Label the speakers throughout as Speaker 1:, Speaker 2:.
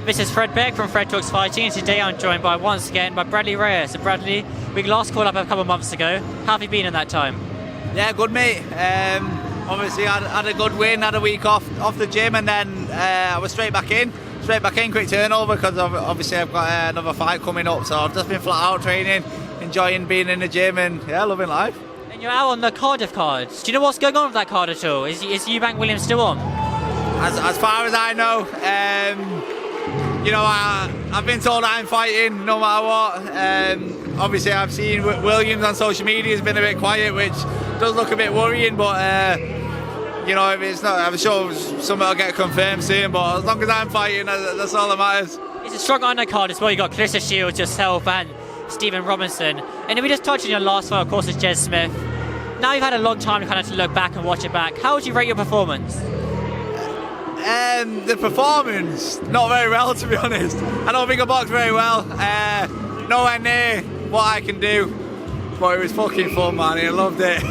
Speaker 1: This is Fred Beck from Fred Talks Fighting, and today I'm joined once again by Bradley Rea. So Bradley, we last called up a couple of months ago. How have you been in that time?
Speaker 2: Yeah, good mate. Obviously had a good win, had a week off the gym, and then I was straight back in, quick turnover, because obviously I've got another fight coming up, so I've just been flat out training, enjoying being in the gym, and yeah, loving life.
Speaker 1: And you're out on the Cardiff card. Do you know what's going on with that card at all? Is Eubank Williams still on?
Speaker 2: As far as I know, I've been told I'm fighting no matter what. Obviously I've seen Williams on social media has been a bit quiet, which does look a bit worrying, but if it's not, I'm sure something will get confirmed soon, but as long as I'm fighting, that's all that matters. It's
Speaker 1: a strong undercard as well. You got Clarissa Shields, yourself, and Stephen Robinson. And if we just touch on your last fight, of course, is Jez Smith. Now you've had a long time to kind of look back and watch it back. How would you rate your performance?
Speaker 2: The performance, not very well, to be honest. I don't think I boxed very well. Nowhere near what I can do. But it was fucking fun, man. I loved it.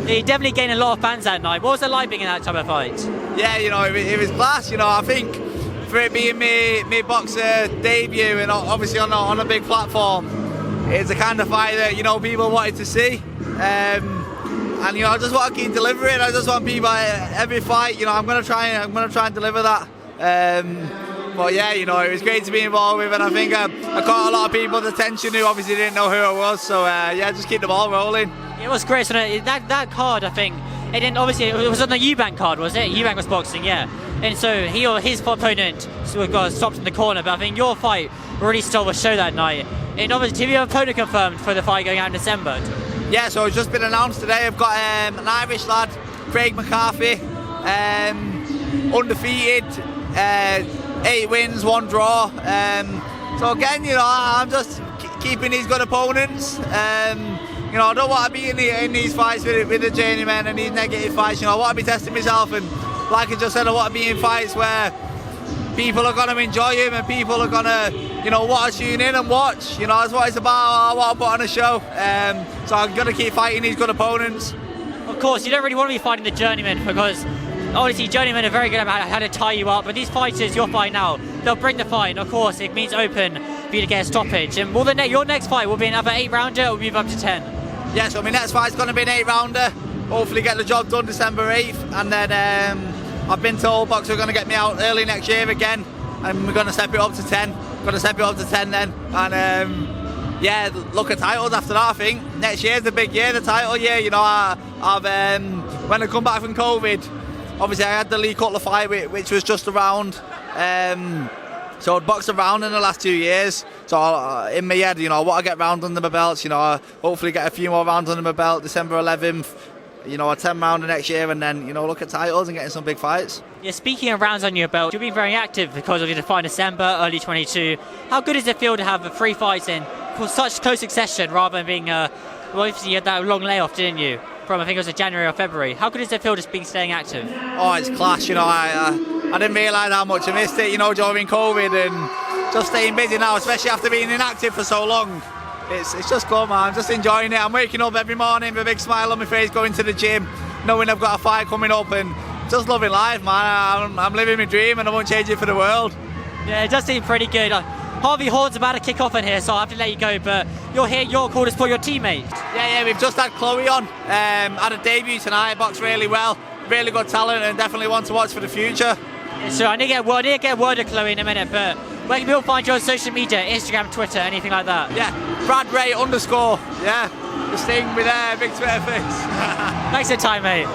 Speaker 1: You definitely gained a lot of fans that night. What was it like being in that type of fight?
Speaker 2: Yeah, it was class. I think for it being my boxer debut and obviously on a big platform, it's the kind of fight that people wanted to see. And I just want to keep delivering. I just want people every fight. I'm gonna try and deliver that. But yeah, it was great to be involved with, and I think I caught a lot of people's attention who obviously didn't know who I was. So yeah, just keep the ball rolling.
Speaker 1: It was great. So that card, I think, it was on the Eubank card, was it? Eubank was boxing, yeah. And so he or his opponent got stopped in the corner. But I think your fight really stole the show that night. And obviously, have you have an opponent confirmed for the fight going out in December?
Speaker 2: Yeah, so it's just been announced today. I've got an Irish lad, Craig McCarthy, undefeated, 8 wins, 1 draw. So again, I'm just keeping these good opponents. I don't want to be in these fights with the journeymen and these negative fights. I want to be testing myself, and like I just said, I want to be in fights where people are going to enjoy him and people are going to, want to tune in and watch. That's what it's about. I want to put on a show. So I'm going to keep fighting these good opponents.
Speaker 1: Of course, you don't really want to be fighting the journeyman, because obviously journeymen are very good about how to tie you up. But these fighters you're fighting now, they'll bring the fight. And of course, it means open for you to get a stoppage. And your next fight will be another 8-rounder or move up to 10?
Speaker 2: Yeah, so my next fight's going to be an 8-rounder. Hopefully get the job done December 8th. And then I've been told Boxer are going to get me out early next year again, and we're going to step it up to 10. Going to step it up to 10 then, and yeah, look at titles after that. I think next year's the big year, the title year. I've when I come back from COVID, obviously I had the Lee Cutler fight, which was just around. So I'd boxed around in the last 2 years. So in my head, I want to get round under my belts. Hopefully get a few more rounds under my belt. December 11th. A 10-rounder next year, and then look at titles and getting some big fights.
Speaker 1: Yeah, speaking of rounds on your belt, you've been very active because of your fight in December, early 22. How good does it feel to have 3 fights in for such close succession, rather than being obviously you had that long layoff, didn't you? From I think it was January or February. How good does it feel just staying active?
Speaker 2: Oh, it's class. I didn't realise how much I missed it. During COVID, and just staying busy now, especially after being inactive for so long. It's just good, man. I'm just enjoying it. I'm waking up every morning with a big smile on my face, going to the gym, knowing I've got a fight coming up, and just loving life, man. I'm living my dream, and I won't change it for the world.
Speaker 1: Yeah, it does seem pretty good. Harvey Horn's about to kick off in here, so I have to let you go, but you're here, you're called to support your teammates.
Speaker 2: Yeah, we've just had Chloe on. Had a debut tonight, boxed really well. Really good talent, and definitely one to watch for the future.
Speaker 1: Yeah, so I need to get word of Chloe in a minute, but where can people find you on social media, Instagram, Twitter, anything like that?
Speaker 2: Yeah, Brad Rea _. Yeah, just staying with big Twitter face.
Speaker 1: Thanks for your time, mate.